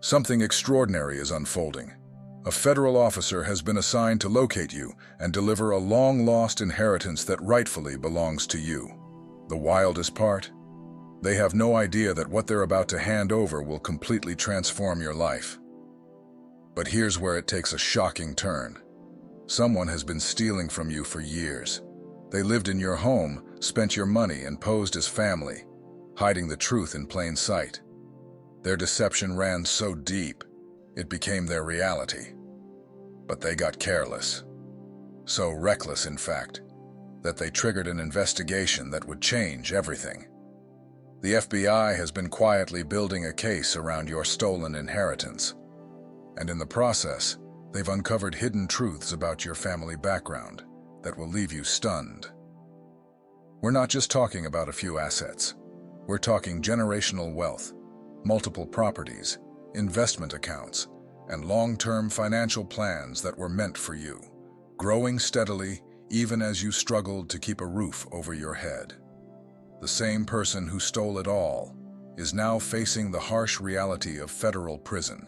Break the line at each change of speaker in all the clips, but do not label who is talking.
Something extraordinary is unfolding. A federal officer has been assigned to locate you and deliver a long-lost inheritance that rightfully belongs to you. The wildest part? They have no idea that what they're about to hand over will completely transform your life. But here's where it takes a shocking turn. Someone has been stealing from you for years. They lived in your home, spent your money, and posed as family, hiding the truth in plain sight. Their deception ran so deep, it became their reality. But they got careless. So reckless, in fact, that they triggered an investigation that would change everything. The FBI has been quietly building a case around your stolen inheritance. And in the process, they've uncovered hidden truths about your family background that will leave you stunned. We're not just talking about a few assets. We're talking generational wealth, multiple properties, investment accounts, and long-term financial plans that were meant for you, growing steadily even as you struggled to keep a roof over your head. The same person who stole it all is now facing the harsh reality of federal prison,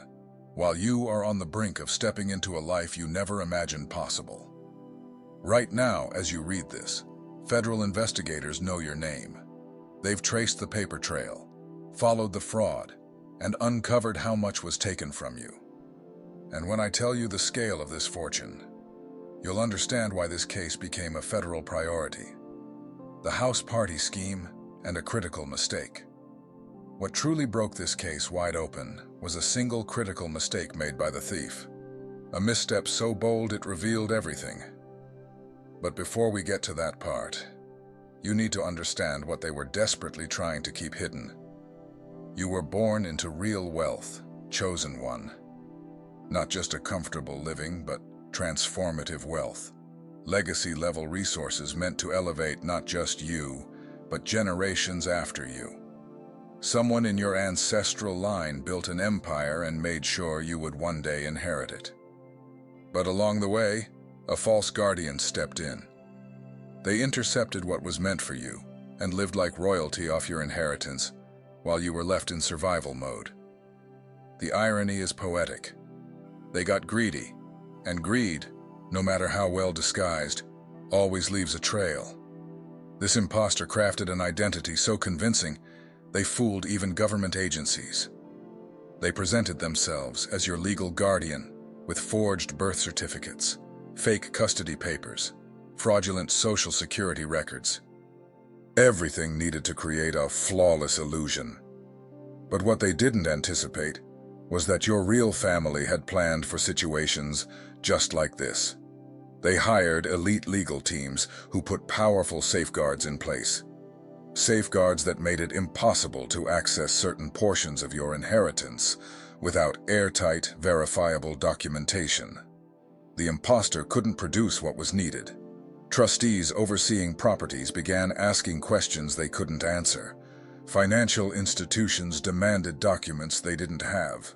while you are on the brink of stepping into a life you never imagined possible. Right now, as you read this, federal investigators know your name. They've traced the paper trail, followed the fraud, and uncovered how much was taken from you. And when I tell you the scale of this fortune, you'll understand why this case became a federal priority. The house party scheme and a critical mistake. What truly broke this case wide open was a single critical mistake made by the thief. A misstep so bold it revealed everything. But before we get to that part, you need to understand what they were desperately trying to keep hidden. You were born into real wealth, chosen one. Not just a comfortable living, but transformative wealth. Legacy-level resources meant to elevate not just you, but generations after you. Someone in your ancestral line built an empire and made sure you would one day inherit it. But along the way, a false guardian stepped in. They intercepted what was meant for you and lived like royalty off your inheritance while you were left in survival mode. The irony is poetic. They got greedy, and greed, no matter how well disguised, always leaves a trail. This imposter crafted an identity so convincing, they fooled even government agencies. They presented themselves as your legal guardian with forged birth certificates, fake custody papers, fraudulent social security records. Everything needed to create a flawless illusion. But what they didn't anticipate was that your real family had planned for situations just like this. They hired elite legal teams who put powerful safeguards in place. Safeguards that made it impossible to access certain portions of your inheritance without airtight, verifiable documentation. The imposter couldn't produce what was needed. Trustees overseeing properties began asking questions they couldn't answer. Financial institutions demanded documents they didn't have.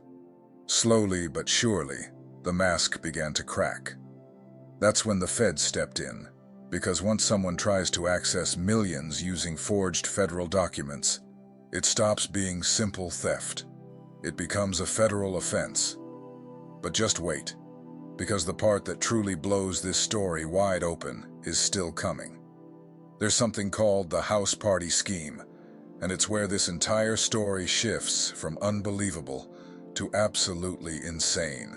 Slowly but surely, the mask began to crack. That's when the feds stepped in, because once someone tries to access millions using forged federal documents, it stops being simple theft. It becomes a federal offense. But just wait, because the part that truly blows this story wide open is still coming. There's something called the house party scheme, and it's where this entire story shifts from unbelievable to absolutely insane.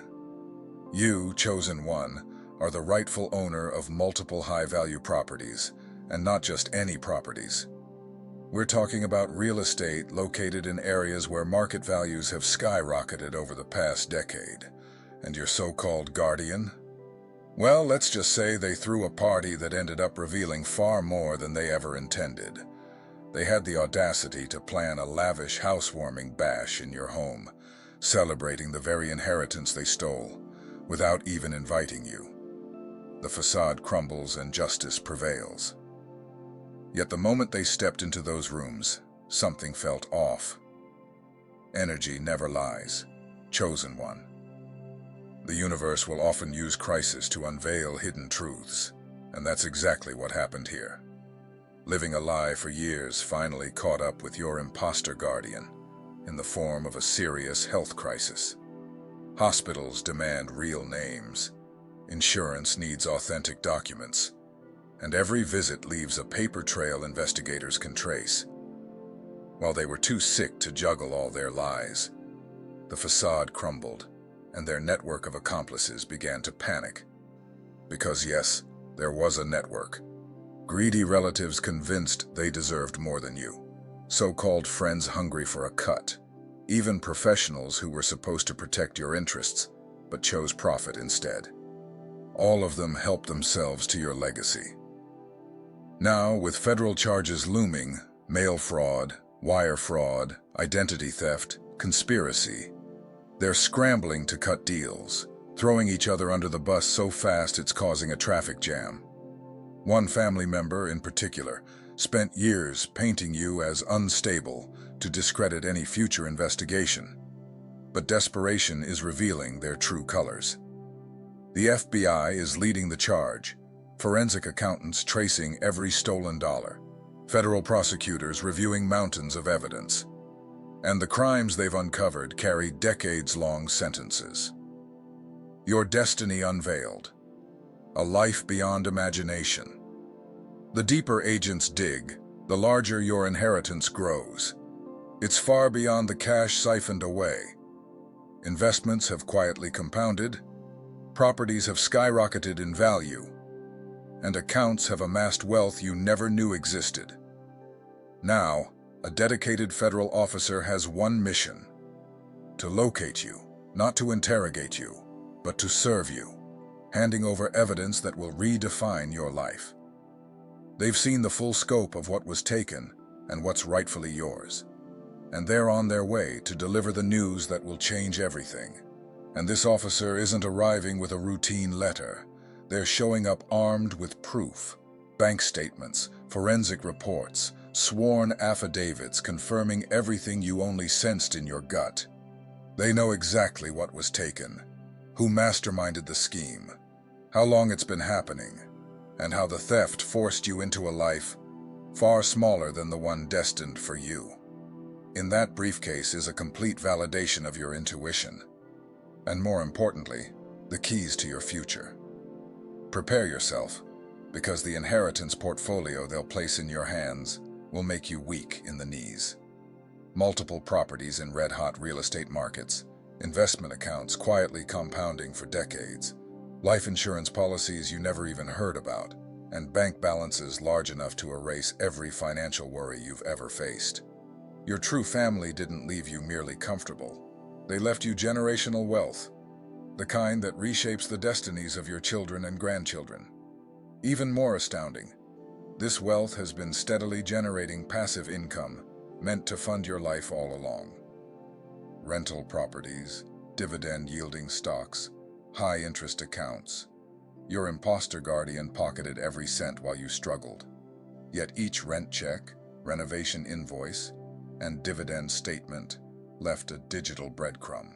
You, chosen one, are the rightful owner of multiple high-value properties, and not just any properties. We're talking about real estate located in areas where market values have skyrocketed over the past decade. And your so-called guardian? Well, let's just say they threw a party that ended up revealing far more than they ever intended. They had the audacity to plan a lavish housewarming bash in your home, celebrating the very inheritance they stole, without even inviting you. The facade crumbles and justice prevails. Yet the moment they stepped into those rooms, something felt off. Energy never lies. Chosen one. The universe will often use crisis to unveil hidden truths, and that's exactly what happened here. Living a lie for years finally caught up with your imposter guardian, in the form of a serious health crisis. Hospitals demand real names. Insurance needs authentic documents. And every visit leaves a paper trail investigators can trace. While they were too sick to juggle all their lies, the facade crumbled, and their network of accomplices began to panic. Because yes, there was a network. Greedy relatives convinced they deserved more than you. So-called friends hungry for a cut. Even professionals who were supposed to protect your interests, but chose profit instead. All of them helped themselves to your legacy. Now, with federal charges looming, mail fraud, wire fraud, identity theft, conspiracy, they're scrambling to cut deals, throwing each other under the bus so fast it's causing a traffic jam. One family member, in particular, spent years painting you as unstable to discredit any future investigation. But desperation is revealing their true colors. The FBI is leading the charge, forensic accountants tracing every stolen dollar, federal prosecutors reviewing mountains of evidence, and the crimes they've uncovered carry decades-long sentences. Your destiny unveiled, a life beyond imagination. The deeper agents dig, the larger your inheritance grows. It's far beyond the cash siphoned away. Investments have quietly compounded, properties have skyrocketed in value, and accounts have amassed wealth you never knew existed. Now, a dedicated federal officer has one mission: to locate you, not to interrogate you, but to serve you, handing over evidence that will redefine your life. They've seen the full scope of what was taken and what's rightfully yours, and they're on their way to deliver the news that will change everything. And this officer isn't arriving with a routine letter. They're showing up armed with proof, bank statements, forensic reports, sworn affidavits confirming everything you only sensed in your gut. They know exactly what was taken, who masterminded the scheme, how long it's been happening, and how the theft forced you into a life far smaller than the one destined for you. In that briefcase is a complete validation of your intuition, and more importantly, the keys to your future. Prepare yourself, because the inheritance portfolio they'll place in your hands will make you weak in the knees. Multiple properties in red-hot real estate markets, investment accounts quietly compounding for decades, life insurance policies you never even heard about, and bank balances large enough to erase every financial worry you've ever faced. Your true family didn't leave you merely comfortable. They left you generational wealth, the kind that reshapes the destinies of your children and grandchildren. Even more astounding, this wealth has been steadily generating passive income meant to fund your life all along. Rental properties, dividend-yielding stocks, high-interest accounts. Your imposter guardian pocketed every cent while you struggled. Yet each rent check, renovation invoice, and dividend statement left a digital breadcrumb.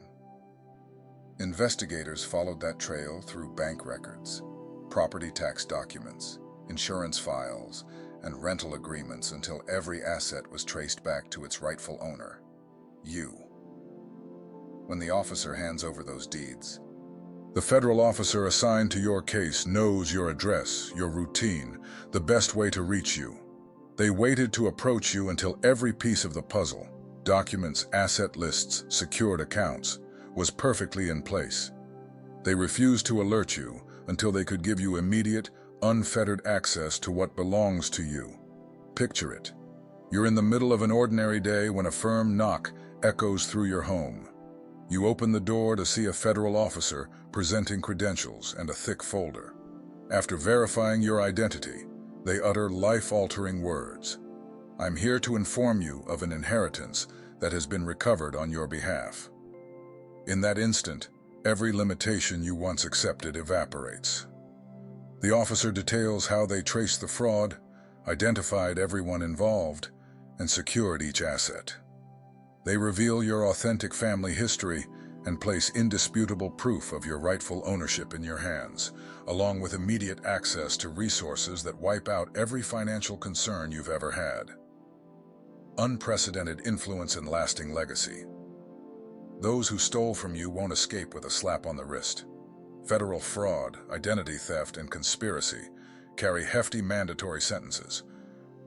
Investigators followed that trail through bank records, property tax documents, insurance files, and rental agreements until every asset was traced back to its rightful owner, you. When the officer hands over those deeds, the federal officer assigned to your case knows your address, your routine, the best way to reach you. They waited to approach you until every piece of the puzzle, documents, asset lists, secured accounts, was perfectly in place. They refused to alert you until they could give you immediate, unfettered access to what belongs to you. Picture it. You're in the middle of an ordinary day when a firm knock echoes through your home. You open the door to see a federal officer presenting credentials and a thick folder. After verifying your identity, they utter life-altering words. I'm here to inform you of an inheritance that has been recovered on your behalf. In that instant, every limitation you once accepted evaporates. The officer details how they traced the fraud, identified everyone involved, and secured each asset. They reveal your authentic family history and place indisputable proof of your rightful ownership in your hands, along with immediate access to resources that wipe out every financial concern you've ever had. unprecedented influence and lasting legacy. Those who stole from you won't escape with a slap on the wrist. Federal fraud, identity theft, and conspiracy carry hefty mandatory sentences.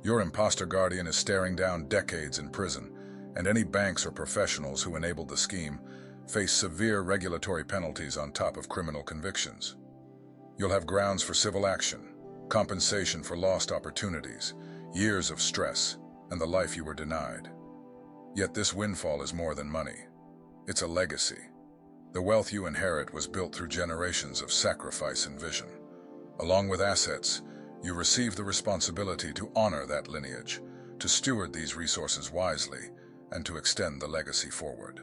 Your imposter guardian is staring down decades in prison, and any banks or professionals who enabled the scheme face severe regulatory penalties on top of criminal convictions. You'll have grounds for civil action, compensation for lost opportunities, years of stress, and the life you were denied. Yet this windfall is more than money. It's a legacy. The wealth you inherit was built through generations of sacrifice and vision. Along with assets, you receive the responsibility to honor that lineage, to steward these resources wisely, and to extend the legacy forward.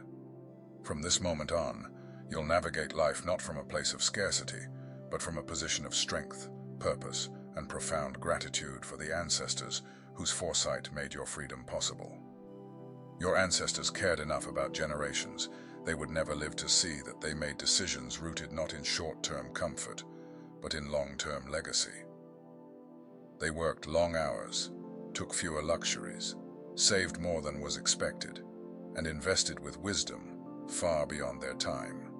From this moment on, you'll navigate life not from a place of scarcity, but from a position of strength, purpose, and profound gratitude for the ancestors whose foresight made your freedom possible. Your ancestors cared enough about generations, they would never live to see that they made decisions rooted not in short-term comfort, but in long-term legacy. They worked long hours, took fewer luxuries, saved more than was expected, and invested with wisdom far beyond their time.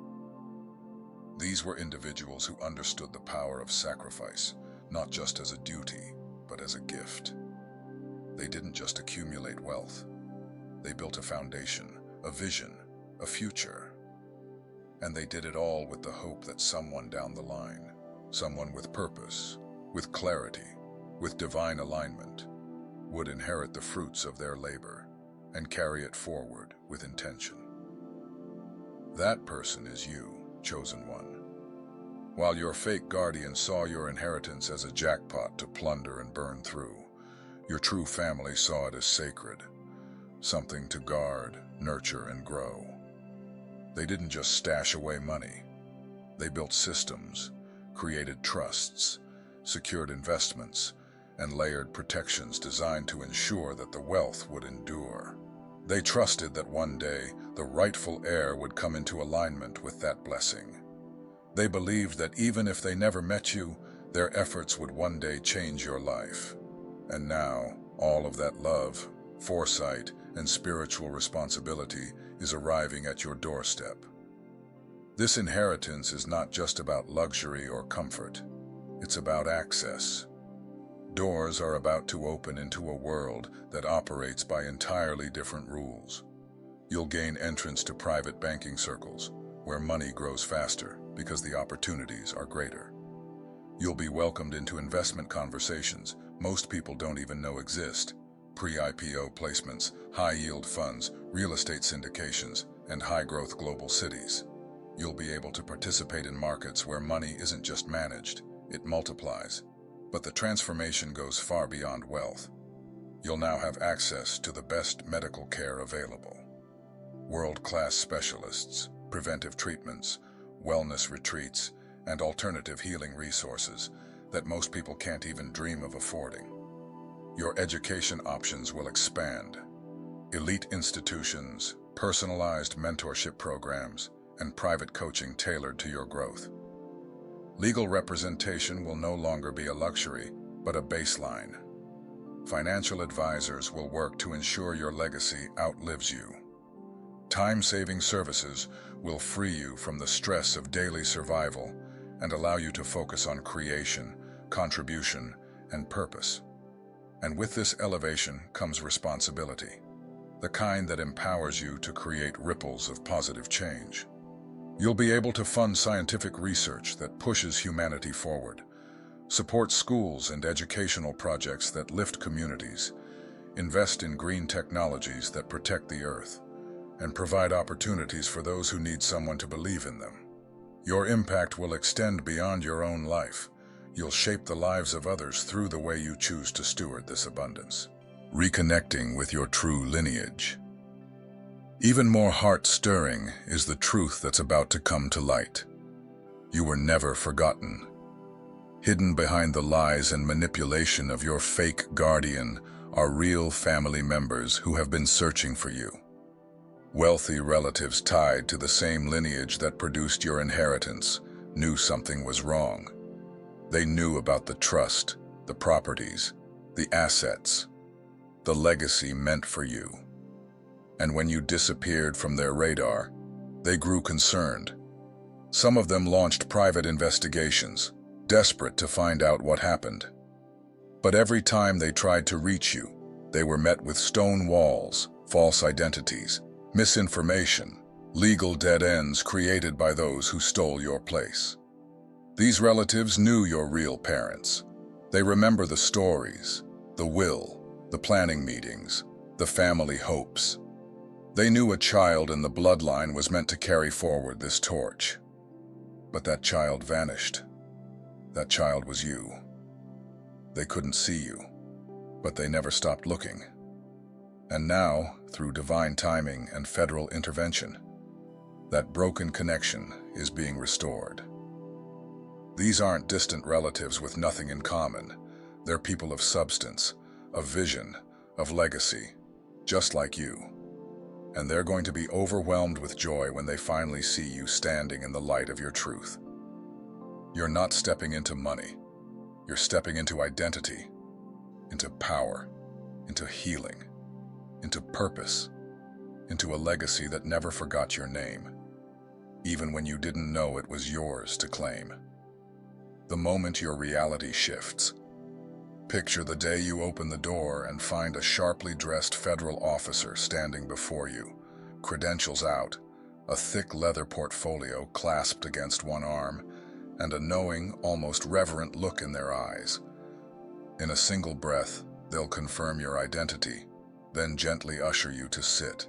These were individuals who understood the power of sacrifice, not just as a duty, but as a gift. They didn't just accumulate wealth. They built a foundation, a vision, a future. And they did it all with the hope that someone down the line, someone with purpose, with clarity, with divine alignment, would inherit the fruits of their labor and carry it forward with intention. That person is you, chosen one. While your fake guardian saw your inheritance as a jackpot to plunder and burn through, your true family saw it as sacred, something to guard, nurture, and grow. They didn't just stash away money. They built systems, created trusts, secured investments, and layered protections designed to ensure that the wealth would endure. They trusted that one day the rightful heir would come into alignment with that blessing. They believed that even if they never met you, their efforts would one day change your life. And now, all of that love, foresight, and spiritual responsibility is arriving at your doorstep. This inheritance is not just about luxury or comfort. It's about access. Doors are about to open into a world that operates by entirely different rules. You'll gain entrance to private banking circles, where money grows faster because the opportunities are greater. You'll be welcomed into investment conversations most people don't even know exist. Pre-IPO placements, high-yield funds, real estate syndications, and high-growth global cities. You'll be able to participate in markets where money isn't just managed, it multiplies. But the transformation goes far beyond wealth. You'll now have access to the best medical care available. World-class specialists, preventive treatments, wellness retreats, and alternative healing resources that most people can't even dream of affording. Your education options will expand. Elite institutions, personalized mentorship programs, and private coaching tailored to your growth. Legal representation will no longer be a luxury, but a baseline. Financial advisors will work to ensure your legacy outlives you. Time-saving services will free you from the stress of daily survival and allow you to focus on creation, contribution, and purpose. And with this elevation comes responsibility, the kind that empowers you to create ripples of positive change. You'll be able to fund scientific research that pushes humanity forward, support schools and educational projects that lift communities, invest in green technologies that protect the earth, and provide opportunities for those who need someone to believe in them. Your impact will extend beyond your own life. You'll shape the lives of others through the way you choose to steward this abundance. Reconnecting with your true lineage. Even more heart-stirring is the truth that's about to come to light. You were never forgotten. Hidden behind the lies and manipulation of your fake guardian are real family members who have been searching for you. Wealthy relatives tied to the same lineage that produced your inheritance knew something was wrong. They knew about the trust, the properties, the assets. the legacy meant for you. And when you disappeared from their radar, they grew concerned. Some of them launched private investigations, desperate to find out what happened. But every time they tried to reach you, they were met with stone walls, false identities, misinformation, legal dead ends created by those who stole your place. These relatives knew your real parents. They remember the stories, the will, the planning meetings, the family hopes. They knew a child in the bloodline was meant to carry forward this torch. But that child vanished. That child was you. They couldn't see you, but they never stopped looking. And now, through divine timing and federal intervention, that broken connection is being restored. These aren't distant relatives with nothing in common. They're people of substance, of vision, of legacy, just like you. And they're going to be overwhelmed with joy when they finally see you standing in the light of your truth. You're not stepping into money. You're stepping into identity, into power, into healing, into purpose, into a legacy that never forgot your name, even when you didn't know it was yours to claim. The moment your reality shifts, picture the day you open the door and find a sharply dressed federal officer standing before you, credentials out, a thick leather portfolio clasped against one arm, and a knowing, almost reverent look in their eyes. In a single breath, they'll confirm your identity, then gently usher you to sit,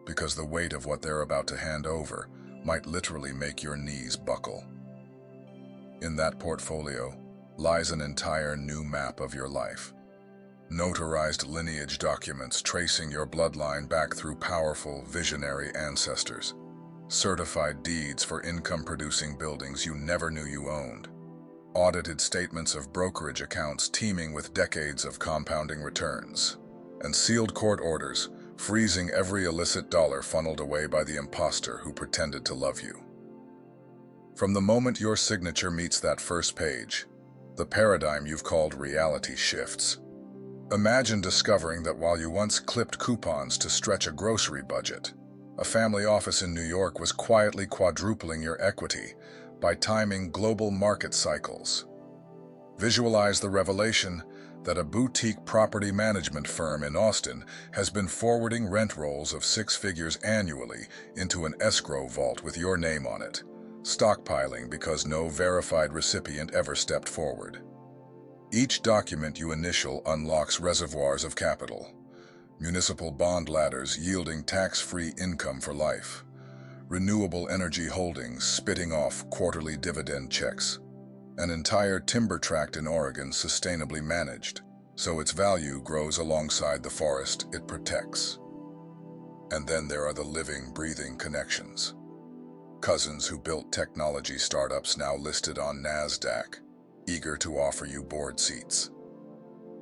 because the weight of what they're about to hand over might literally make your knees buckle. In that portfolio lies an entire new map of your life. Notarized lineage documents tracing your bloodline back through powerful, visionary ancestors. Certified deeds for income-producing buildings you never knew you owned. Audited statements of brokerage accounts teeming with decades of compounding returns. And sealed court orders freezing every illicit dollar funneled away by the imposter who pretended to love you. From the moment your signature meets that first page, the paradigm you've called reality shifts. Imagine discovering that while you once clipped coupons to stretch a grocery budget, a family office in New York was quietly quadrupling your equity by timing global market cycles. Visualize the revelation that a boutique property management firm in Austin has been forwarding rent rolls of 6 figures annually into an escrow vault with your name on it, stockpiling because no verified recipient ever stepped forward. Each document you initial unlocks reservoirs of capital, municipal bond ladders yielding tax-free income for life, renewable energy holdings spitting off quarterly dividend checks, an entire timber tract in Oregon sustainably managed, so its value grows alongside the forest it protects. And then there are the living, breathing connections. Cousins who built technology startups now listed on NASDAQ, eager to offer you board seats.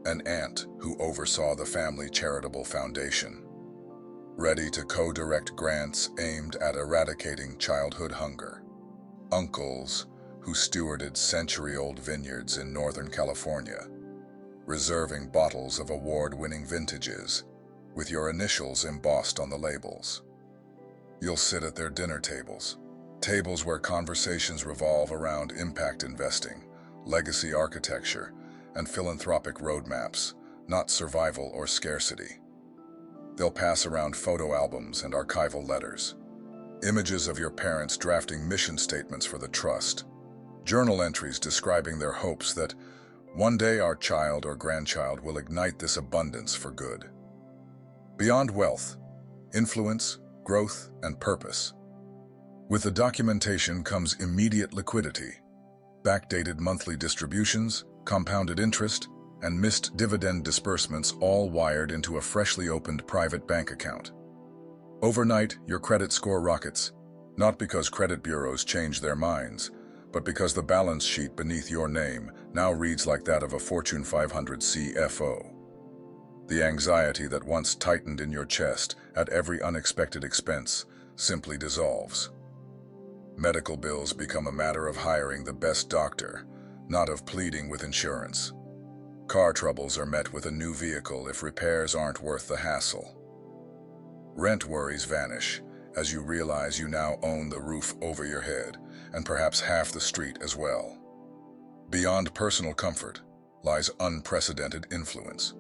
An aunt who oversaw the family charitable foundation, ready to co-direct grants aimed at eradicating childhood hunger. Uncles who stewarded century-old vineyards in Northern California, reserving bottles of award-winning vintages with your initials embossed on the labels. You'll sit at their dinner tables where conversations revolve around impact investing, legacy architecture, and philanthropic roadmaps, not survival or scarcity. They'll pass around photo albums and archival letters, images of your parents drafting mission statements for the trust, journal entries describing their hopes that one day our child or grandchild will ignite this abundance for good. Beyond wealth, influence, growth, and purpose. With the documentation comes immediate liquidity, backdated monthly distributions, compounded interest, and missed dividend disbursements all wired into a freshly opened private bank account. Overnight, your credit score rockets, not because credit bureaus change their minds, but because the balance sheet beneath your name now reads like that of a Fortune 500 CFO. The anxiety that once tightened in your chest at every unexpected expense simply dissolves. Medical bills become a matter of hiring the best doctor, not of pleading with insurance. Car troubles are met with a new vehicle if repairs aren't worth the hassle. Rent worries vanish as you realize you now own the roof over your head and perhaps half the street as well. Beyond personal comfort lies unprecedented influence.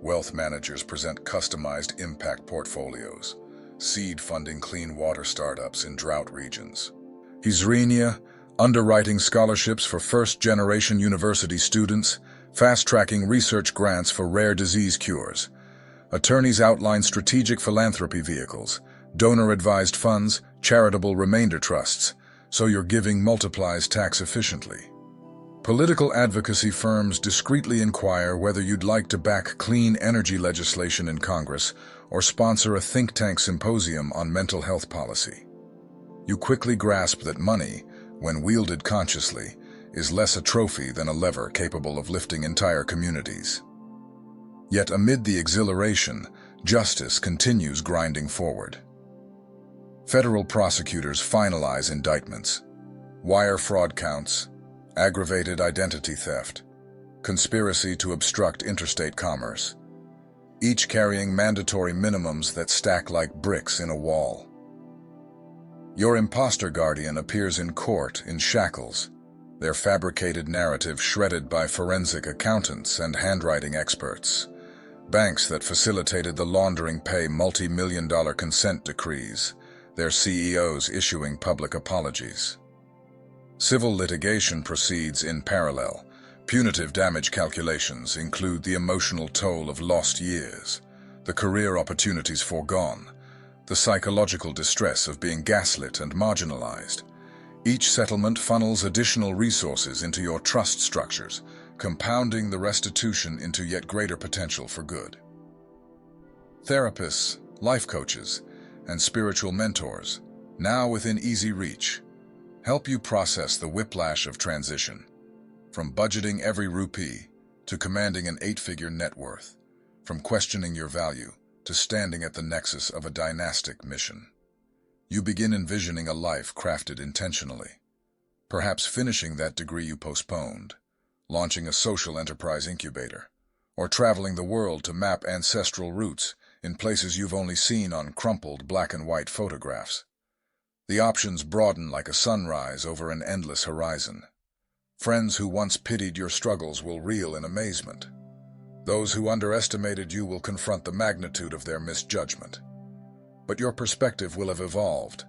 Wealth managers present customized impact portfolios, seed funding clean water startups in drought regions. Hizrenia, underwriting scholarships for first-generation university students, fast-tracking research grants for rare disease cures. Attorneys outline strategic philanthropy vehicles, donor-advised funds, charitable remainder trusts, so your giving multiplies tax efficiently. Political advocacy firms discreetly inquire whether you'd like to back clean energy legislation in Congress or sponsor a think tank symposium on mental health policy. You quickly grasp that money, when wielded consciously, is less a trophy than a lever capable of lifting entire communities. Yet amid the exhilaration, justice continues grinding forward. Federal prosecutors finalize indictments. Wire fraud counts, aggravated identity theft, conspiracy to obstruct interstate commerce, each carrying mandatory minimums that stack like bricks in a wall. Your imposter guardian appears in court in shackles, their fabricated narrative shredded by forensic accountants and handwriting experts, banks that facilitated the laundering pay multi-million-dollar consent decrees, their CEOs issuing public apologies. Civil litigation proceeds in parallel. Punitive damage calculations include the emotional toll of lost years, the career opportunities foregone, the psychological distress of being gaslit and marginalized. Each settlement funnels additional resources into your trust structures, compounding the restitution into yet greater potential for good. Therapists, life coaches, and spiritual mentors, now within easy reach, help you process the whiplash of transition, from budgeting every rupee to commanding an 8-figure net worth, from questioning your value to standing at the nexus of a dynastic mission. You begin envisioning a life crafted intentionally, perhaps finishing that degree you postponed, launching a social enterprise incubator, or traveling the world to map ancestral roots in places you've only seen on crumpled black and white photographs. The options broaden like a sunrise over an endless horizon. Friends who once pitied your struggles will reel in amazement. Those who underestimated you will confront the magnitude of their misjudgment. But your perspective will have evolved.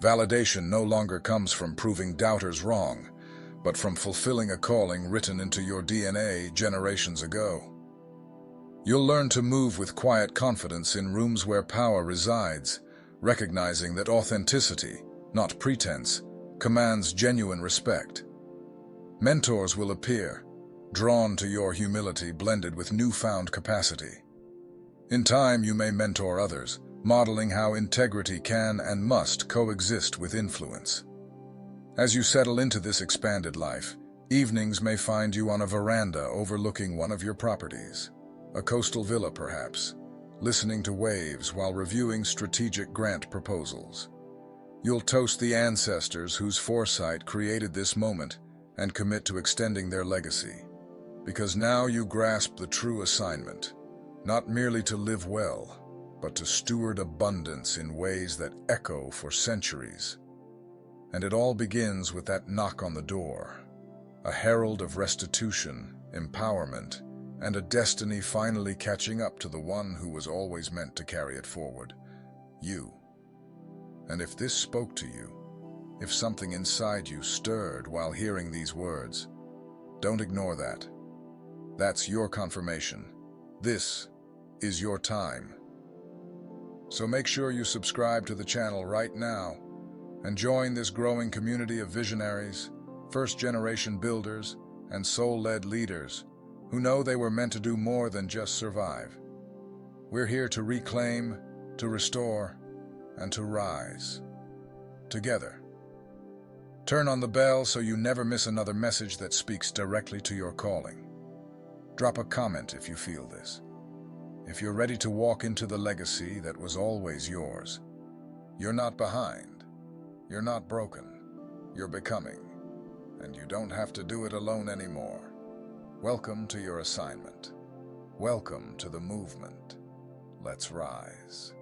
Validation no longer comes from proving doubters wrong, but from fulfilling a calling written into your DNA generations ago. You'll learn to move with quiet confidence in rooms where power resides, recognizing that authenticity, not pretense, commands genuine respect. Mentors will appear, drawn to your humility blended with newfound capacity. In time, you may mentor others, modeling how integrity can and must coexist with influence. As you settle into this expanded life, evenings may find you on a veranda overlooking one of your properties, a coastal villa perhaps, listening to waves while reviewing strategic grant proposals. You'll toast the ancestors whose foresight created this moment and commit to extending their legacy. Because now you grasp the true assignment, not merely to live well, but to steward abundance in ways that echo for centuries. And it all begins with that knock on the door, a herald of restitution, empowerment, and a destiny finally catching up to the one who was always meant to carry it forward, you. And if this spoke to you, if something inside you stirred while hearing these words, don't ignore that. That's your confirmation. This is your time. So make sure you subscribe to the channel right now and join this growing community of visionaries, first-generation builders, and soul-led leaders who know they were meant to do more than just survive. We're here to reclaim, to restore, and to rise. Together. Turn on the bell so you never miss another message that speaks directly to your calling. Drop a comment if you feel this. If you're ready to walk into the legacy that was always yours, you're not behind. You're not broken. You're becoming. And you don't have to do it alone anymore. Welcome to your assignment. Welcome to the movement. Let's rise.